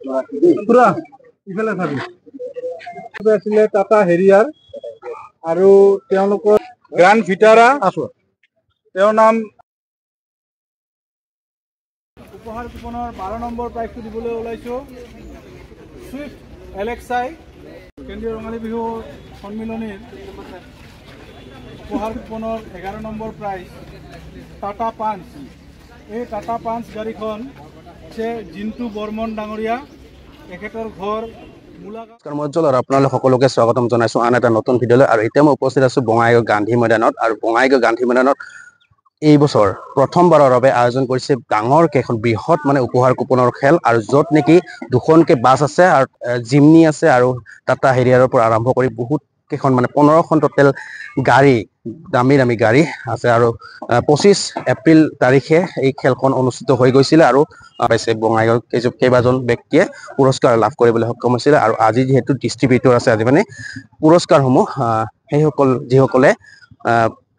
পুৰা ইফালে চাবি আছিলে টাটা হেৰিয়াৰ আৰু তেওঁলোকৰ গ্ৰাণ্ড ভিটাৰা আছো তেওঁৰ নাম উপহাৰ কুপনৰ 12 নম্বৰ প্ৰাইজটো দিবলৈ ওলাইছো সুইফ্ট এলেক্সাই কেন্দ্ৰীয় ৰঙালী বিহু সন্মিলনীৰ উপহাৰ কুপনৰ 11 নম্বৰ প্ৰাইজ টাটা পাঞ্চ এই টাটা পাঞ্চ গাড়ীখন আছে জিন্তু বৰ্মন ডাঙৰীয়া এখেতৰ ঘৰ মজ্জল আৰু আপোনালোক সকলোকে স্বাগতম জনাইছো আন এটা নতুন ভিডিঅ'লৈ আৰু এতিয়া মই উপস্থিত আছো বঙাইগাঁও গান্ধী ময়দানত আৰু বঙাইগাঁও গান্ধী ময়দানত এই বছৰ প্ৰথমবাৰৰ বাবে আয়োজন কৰিছে ডাঙৰ কেইখন বৃহৎ মানে উপহাৰ কুপনৰ খেল আৰু য'ত নেকি দুখনকে বাছ আছে আৰু জিমনি আছে আৰু টাটা হেৰিয়াৰৰ পৰা আৰম্ভ কৰি বহুত কেইখন মানে 15খন টোটেল গাড়ী দামী দামী গাড়ী আছে আৰু 25 এপ্ৰিল তাৰিখে এই খেলখন অনুষ্ঠিত হৈ গৈছিল আৰু পাইছে বঙাইগাঁও কেইবাজন ব্যক্তিয়ে পুৰস্কাৰ লাভ কৰিবলৈ সক্ষম হৈছিল আৰু আজি যেহেতু ডিষ্ট্ৰিবিউটৰ আছে আজি মানে পুৰস্কাৰসমূহ সেইসকল যিসকলে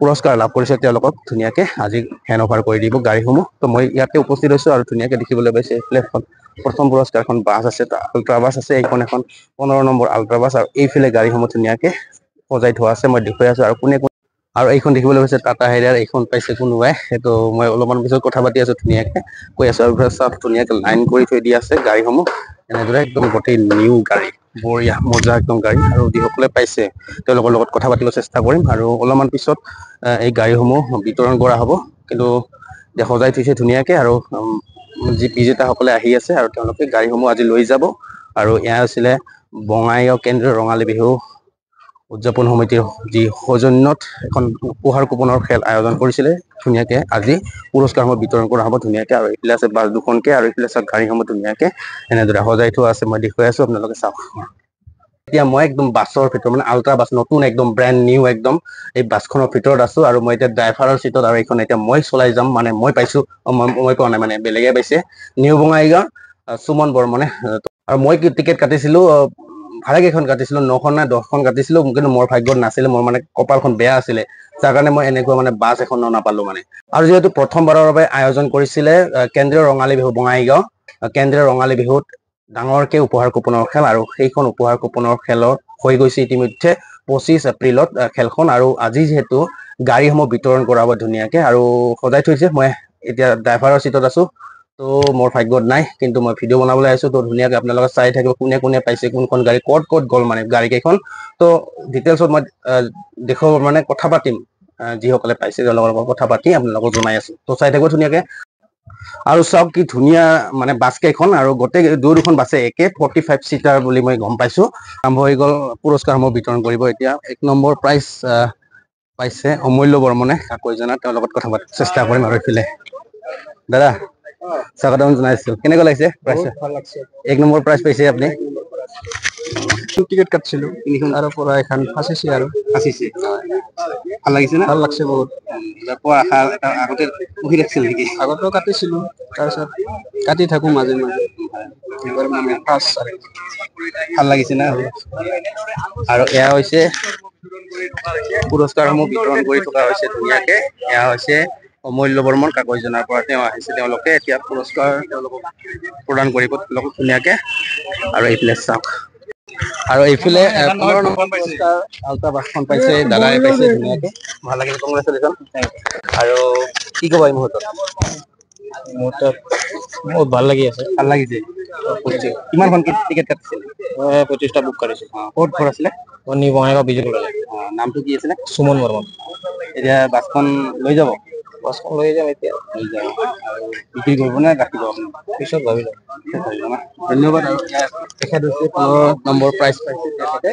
পুৰস্কাৰ লাভ কৰিছে তেওঁলোকক ধুনীয়াকে আজি হেণ্ড অভাৰ কৰি দিব গাড়ীসমূহ তো মই ইয়াতে উপস্থিত হৈছো আৰু ধুনীয়াকে দেখিবলৈ পাইছে এইফালে এখন প্ৰথম পুৰস্কাৰখন বাছ আছে আল্ট্ৰা বাছ আছে এইখন এখন 15 নম্বৰ আল্ট্ৰা বাছ আৰু এইফালে গাড়ীসমূহ ধুনীয়াকে সজাই থোৱা আছে মই দেখুৱাই আছো আৰু কোনে আৰু এইখন দেখিবলৈ পাইছে টাটা হেৰিয়াৰ এইখন পাইছে কোনোবাই সেইটো মই অলপমান পিছত কথা পাতি আছো ধুনীয়াকে কৈ আছো আৰু চব ধুনীয়াকে লাইন কৰি থৈ দি আছে গাড়ীসমূহ এনেদৰে একদম গোটেই নিউ গাড়ী বঢ়িয়া মজা একদম গাড়ী আৰু যিসকলে পাইছে তেওঁলোকৰ লগত কথা পাতিব চেষ্টা কৰিম আৰু অলপমান পিছত এই গাড়ীসমূহ বিতৰণ কৰা হ'ব কিন্তু সজাই থৈছে ধুনীয়াকে আৰু যি বিজেতাসকলে আহি আছে আৰু তেওঁলোকে গাড়ীসমূহ আজি লৈ যাব আৰু এয়া আছিলে বঙাইগাঁও কেন্দ্ৰীয় ৰঙালী বিহু উদযাপন সমিতিৰ যি সৌজন্যত এখন উপহাৰ কুপনৰ খেল আয়োজন কৰিছিলে ধুনীয়াকে আজি পুৰস্কাৰসমূহ বিতৰণ কৰা হ'ব ধুনীয়াকে আৰু এইফালে আছে বাছ দুখনকে আৰু এইফালে চাওক গাড়ীসমূহ ধুনীয়াকে এনেদৰে সজাই থোৱা আছে মই দেখুৱাই আছো আপোনালোকে চাওক এতিয়া মই একদম বাছৰ ভিতৰত মানে আল্ট্ৰা বাছ নতুন একদম ব্ৰেণ্ড নিউ একদম এই বাছখনৰ ভিতৰত আছো আৰু মই এতিয়া ড্ৰাইভাৰৰ চিটত আৰু এইখন এতিয়া মই চলাই যাম মানে মই পাইছো মই পোৱা নাই মানে বেলেগে পাইছে নিউ বঙাইগাঁও সুমন বৰ্মনে আৰু মই টিকেট কাটিছিলো ভাড়া কেইখন কাটিছিলো 9খন নে 10খন কাটিছিলো কিন্তু মোৰ ভাগ্যত নাছিলে মোৰ মানে কপালখন বেয়া আছিলে যাৰ কাৰণে মই এনেকুৱা মানে বাছ এখনো নাপালো মানে আৰু যিহেতু প্ৰথমবাৰৰ বাবে আয়োজন কৰিছিলে কেন্দ্ৰীয় ৰঙালী বিহু বঙাইগাঁও কেন্দ্ৰীয় ৰঙালী বিহুত ডাঙৰকে উপহাৰ কুপনৰ খেল আৰু সেইখন উপহাৰ কুপনৰ খেলৰ হৈ গৈছে ইতিমধ্যে 25 এপ্ৰিলত খেলখন আৰু আজি যিহেতু গাড়ীসমূহ বিতৰণ কৰা হ'ব ধুনীয়াকে আৰু সজাই থৈছে মই এতিয়া ড্ৰাইভাৰৰ চিটত আছো তো মোৰ ভাগ্যত নাই কিন্তু মই ভিডিঅ' বনাবলৈ আহিছো তো ধুনীয়াকে আপোনালোকে চাই থাকিব কোনে কোনে পাইছে কোনখন গাড়ী ক'ত গ'ল মানে গাড়ী কেইখন তো ডিটেইলছত মই দেখো মানে কথা পাতিম যিসকলে পাইছে তেওঁলোকৰ লগত কথা পাতি আপোনালোকক জনাই আছো তো চাই থাকিব ধুনীয়াকে আৰু চাওক কি ধুনীয়া মানে বাছ কেইখন আৰু গোটেই দুখন বাছে একে 45 চিটাৰ বুলি মই গম পাইছো আৰম্ভ হৈ গ'ল পুৰস্কাৰসমূহ বিতৰণ কৰিব এতিয়া 1 নম্বৰ প্ৰাইজ পাইছে অমূল্য বৰ্মনে কাকৈজনা তেওঁৰ লগত কথা পাতিব চেষ্টা কৰিম আৰু এইফালে দাদা স্বাগতম জনাইছো কেনেকুৱা লাগিছে প্ৰাইজ ভাল লাগিছে 1 নম্বৰ প্ৰাইজ পাইছে আপুনি টিকেট কাটছিলো তাৰ পৰা এখন ফাঁচিছে আৰু ফাঁচিছে ভাল লাগিছে না ভাল লাগছে বহুত আগতে পুহি ৰাখিছিল নেকি আগতেও কাটিছিলো তাৰপিছত কাটি থাকো মাজে মাজে এবাৰ মানে ফাৰ্ষ্ট ভাল লাগিছে না আৰু এয়া হৈছে পুৰস্কাৰসমূহ বিতৰণ কৰি থকা হৈছে ধুনীয়াকে এয়া হৈছে অমূল্য বৰ্মন কাকৈজনাৰ পৰা তেওঁ আহিছে তেওঁলোকে এতিয়া পুৰস্কাৰ তেওঁলোকক প্ৰদান কৰিব তেওঁলোকক ধুনীয়াকে আৰু এইফালে চাওক আৰু এইফালে 15 নম্বৰ পুৰস্কাৰ আল্ট্ৰা বাছখন পাইছে দাদাই পাইছে ধুনীয়াকে ভাল লাগিল কংগ্ৰেচুলেশ্যন আৰু কি ক'বা এই মুহূৰ্তত বহুত ভাল লাগি আছে ভাল লাগিছে কিমানখন টিকেট কাটিছিল 25টা বুক কৰিছো ক'ত ঘৰ আছিলে নিউ বঙাইগাঁও বিজু নামটো কি আছিলে সুমন বৰ্মন এতিয়া বাছখন লৈ যাব বাছখন লৈ যাম এতিয়া লৈ যাব আৰু বিক্ৰী কৰিব নে ৰাখিব আপুনি পিছত ভাবি লম ধন্যবাদ আৰু তেখেত হৈছে 15 নম্বৰ প্ৰাইজ পাইছে তেখেতে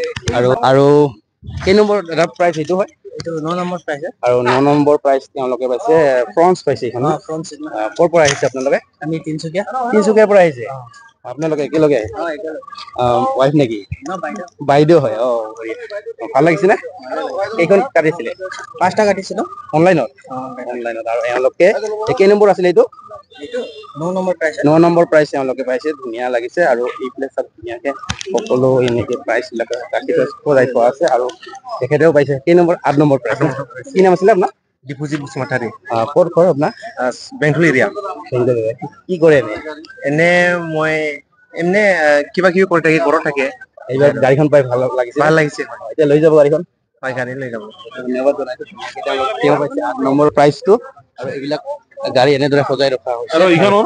আৰু কেই নম্বৰ দাদা প্ৰাইজ এইটো হয় এইটো 9 নম্বৰ প্ৰাইজ আৰু 9 নম্বৰ প্ৰাইজ তেওঁলোকে পাইছে ফ্ৰন্স পাইছে এইখন ফ্ৰন্স ক'ৰ পৰা আহিছে আপোনালোকে আমি তিনচুকীয়াৰ পৰা আহিছে আপোনালোকে একেলগে ৱাইফ নেকি বাইদেউ হয় ভাল লাগিছে নে কেইখন কাটিছিলে 5টা কাটিছিলো অনলাইনত আৰু এওঁলোকে কেই নম্বৰ আছিলে এইটো 9 নম্বৰ প্ৰাইজ তেওঁলোকে পাইছে ধুনীয়া লাগিছে আৰু এইফালে চব ধুনীয়াকে সকলো এনেকে প্ৰাইজ বিলাক ৰাখি সজাই থোৱা আছে আৰু তেখেতেও পাইছে কেই নম্বৰ 8 নম্বৰ প্ৰাইজ কি নাম আছিলে আপোনাৰ ডিপুজিট বসুমতাৰী ক'ত ঘৰ আপোনাৰ বেংগলী এৰিয়া কি কৰে এনে মই এমনি কিবা কিবি কৰি থাকে ঘৰত থাকে এইবাৰ গাড়ীখন পাই ভাল লাগিছে ভাল লাগিছে এতিয়া লৈ যাব গাড়ীখন হয় গাড়ী লৈ যাব ধন্যবাদ জনাইছো তেওঁ পাইছে 8 নম্বৰ প্ৰাইজটো আৰু এইবিলাক গাড়ী এনেদৰে সজাই ৰখা হৈছে আৰু ইখনৰ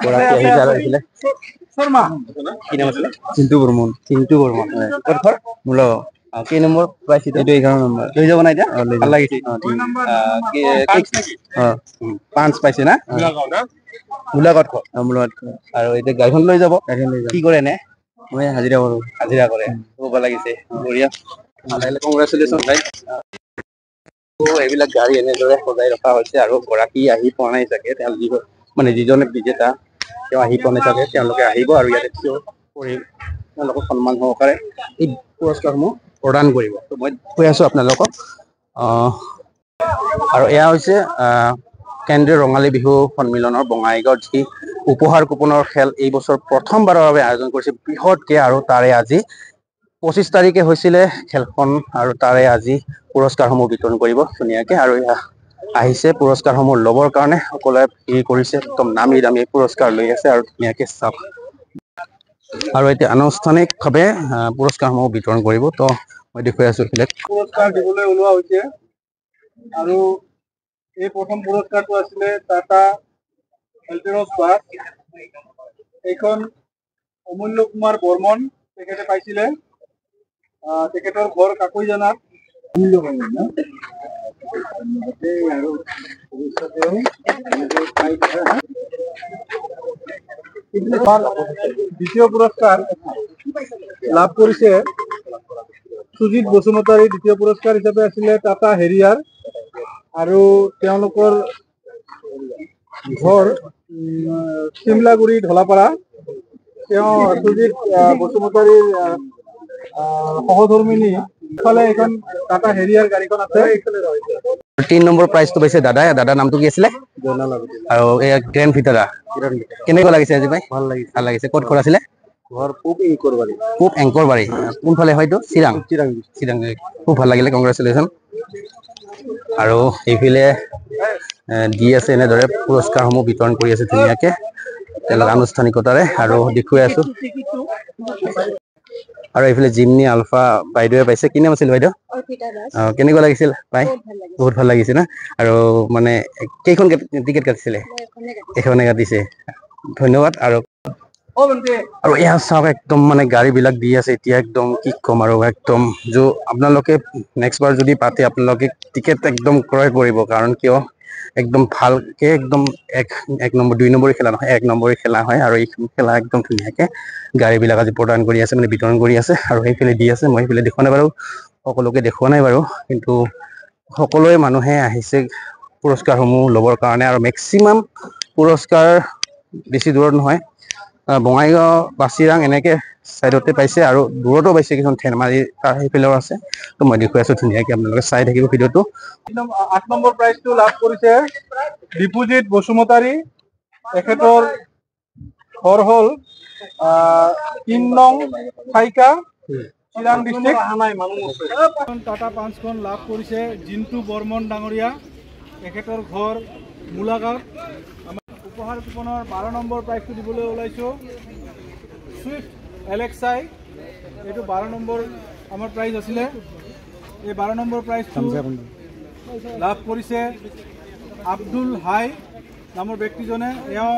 গৰাকী আহিছে আৰু এইফালে শৰ্মা কি নাম আছিলে চিন্তু বৰ্মন ক'ত ঘৰ মূল কেই নম্বৰ প্ৰাইজ এইটো 11 নম্বৰ লৈ যাব না এতিয়া ভাল লাগিছে পাঁচ পাইছে না গোলাঘাট ঘৰ আৰু এতিয়া গাড়ীখন লৈ যাব কি কৰে এনে মই হাজিৰা কৰে খুব ভাল লাগিছে বঢ়িয়া কংগ্ৰেচুলেশ্যন ভাই এইবিলাক গাড়ী এনেদৰে সজাই ৰখা হৈছে আৰু গৰাকী আহি পোৱা নাই চাগে তেওঁ মানে যিজনে বিজেতা তেওঁ আহি পোৱা নাই চাগে তেওঁলোকে আহিব আৰু ইয়াতে থিয় কৰি তেওঁলোকক সন্মান সহকাৰে এই পুৰস্কাৰসমূহ প্ৰদান কৰিব মই কৈ আছো আপোনালোকক আৰু এয়া হৈছে কেন্দ্ৰীয় ৰঙালী বিহু সন্মিলনৰ বঙাইগাঁৱত যি উপহাৰ কুপনৰ খেল এই বছৰ প্ৰথমবাৰৰ বাবে আয়োজন কৰিছে বৃহৎকে আৰু তাৰে আজি 25 তাৰিখে হৈছিলে খেলখন আৰু তাৰে আজি পুৰস্কাৰসমূহ বিতৰণ কৰিব ধুনীয়াকে আৰু আহিছে পুৰস্কাৰসমূহ ল'বৰ কাৰণে সকলোৱে ভিৰ কৰিছে একদম নামি দামী পুৰস্কাৰ লৈ আছে আৰু ধুনীয়াকে চাওক আৰু এতিয়া আনুষ্ঠানিকভাৱে পুৰস্কাৰসমূহ বিতৰণ কৰিব তো মই দেখুৱাই আছো এইফালে পুৰস্কাৰ দিবলৈ ওলোৱা হৈছে আৰু এই প্ৰথম পুৰস্কাৰটো আছিলে টাটা এল্টিৰছ বাছ এইখন অমূল্য কুমাৰ বৰ্মন তেখেতে পাইছিলে তেখেতৰ ঘৰ কাকৈজানাত দ্বিতীয় পুৰস্কাৰ লাভ কৰিছে সুজিত বসুমতাৰী দ্বিতীয় পুৰস্কাৰ হিচাপে আছিলে টাটা হেৰিয়াৰ আৰু তেওঁলোকৰ ঘৰ চিমলাগুৰি ঢলাপাৰা তেওঁ সুজিত বসুমতাৰীৰ সহধৰ্মিনী ইফালে এখন টাটা হেৰিয়াৰ গাড়ীখন আছে 3 নম্বৰ প্ৰাইজটো পাইছে দাদাৰ নামটো কি আছিলে আৰু এই গ্ৰেণ্ড ভিতৰা কেনেকুৱা লাগিছে আজি ভাই ভাল লাগিছে ক'ত ঘৰ আছিলে ঘৰ পূব এংকৰবাৰী কোনফালে হয়তো চিৰাং খুব ভাল লাগিলে কংগ্ৰেচুলেশ্যন আৰু এইফালে দি আছে এনেদৰে পুৰস্কাৰসমূহ বিতৰণ কৰি আছে ধুনীয়াকে তেওঁলোক আনুষ্ঠানিকতাৰে আৰু দেখুৱাই আছো আৰু এইফালে জিমনি আলফা বাইদেৱে পাইছে কি নাম আছিল বাইদেউ কেনেকুৱা লাগিছিল পাই বহুত ভাল লাগিছে না আৰু মানে কেইখন টিকেট কাটিছিলে এখনে কাটিছে ধন্যবাদ আৰু এয়া চাওক একদম মানে গাড়ী বিলাক দি আছে এতিয়া একদম কি ক'ম আৰু একদম আপোনালোকে নেক্সট বাৰ যদি পাতে আপোনালোকে টিকেট একদম ক্ৰয় কৰিব কাৰণ কিয় একদম ভালকে একদম এক নম্বৰ 2 নম্বৰী খেলা নহয় 1 নম্বৰী খেলা হয় আৰু এই খেলা একদম ধুনীয়াকে গাড়ী বিলাক আজি প্ৰদান কৰি আছে মানে বিতৰণ কৰি আছে আৰু সেইফালে দি আছে মই সেইফালে দেখুৱা নাই বাৰু সকলোকে দেখুৱা নাই বাৰু কিন্তু সকলোৱে মানুহে আহিছে পুৰস্কাৰসমূহ ল'বৰ কাৰণে আৰু মেক্সিমাম পুৰস্কাৰ বেছি দূৰত নহয় বঙাইগাঁও বাচিৰাং এনেকে চাইডতে পাইছে আৰু দূৰতো পাইছে কিছুমান ধেমাজি তাৰ সেইফালেও আছে তো মই দেখুৱাই আছো ধুনীয়াকে আপোনালোকে চাই থাকিব ভিডিঅ'টো 8 নম্বৰ প্ৰাইজটো লাভ কৰিছে দীপুজিত বসুমতাৰী এখেতৰ ঘৰ হ'ল 3 নং ফাইকা চিৰাং ডিষ্ট্ৰিক্ট টাটা পাঁচখন লাভ কৰিছে জিন্তু বৰ্মন ডাঙৰীয়া এখেতৰ ঘৰ গোলাঘাট আমাৰ উপহাৰ কুপনৰ 12 নম্বৰ প্ৰাইজটো দিবলৈ ওলাইছোঁ ছুইফ্ট এলেক্সাই এইটো 12 নম্বৰ আমাৰ প্ৰাইজ আছিলে এই 12 নম্বৰ প্ৰাইজটো লাভ কৰিছে আব্দুল হাই নামৰ ব্যক্তিজনে এওঁ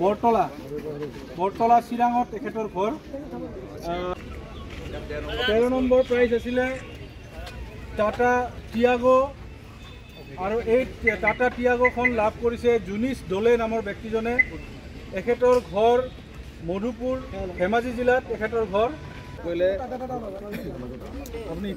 বৰতলা চিৰাঙত তেখেতৰ ঘৰ 13 নম্বৰ প্ৰাইজ আছিলে টাটা টিয়াগো আৰু এই টাটা টিয়াগোখন লাভ কৰিছে জুনিছ দলে নামৰ ব্যক্তিজনে এখেতৰ ঘৰ মধুপুৰ ধেমাজি জিলাত এখেতৰ ঘৰ আপুনি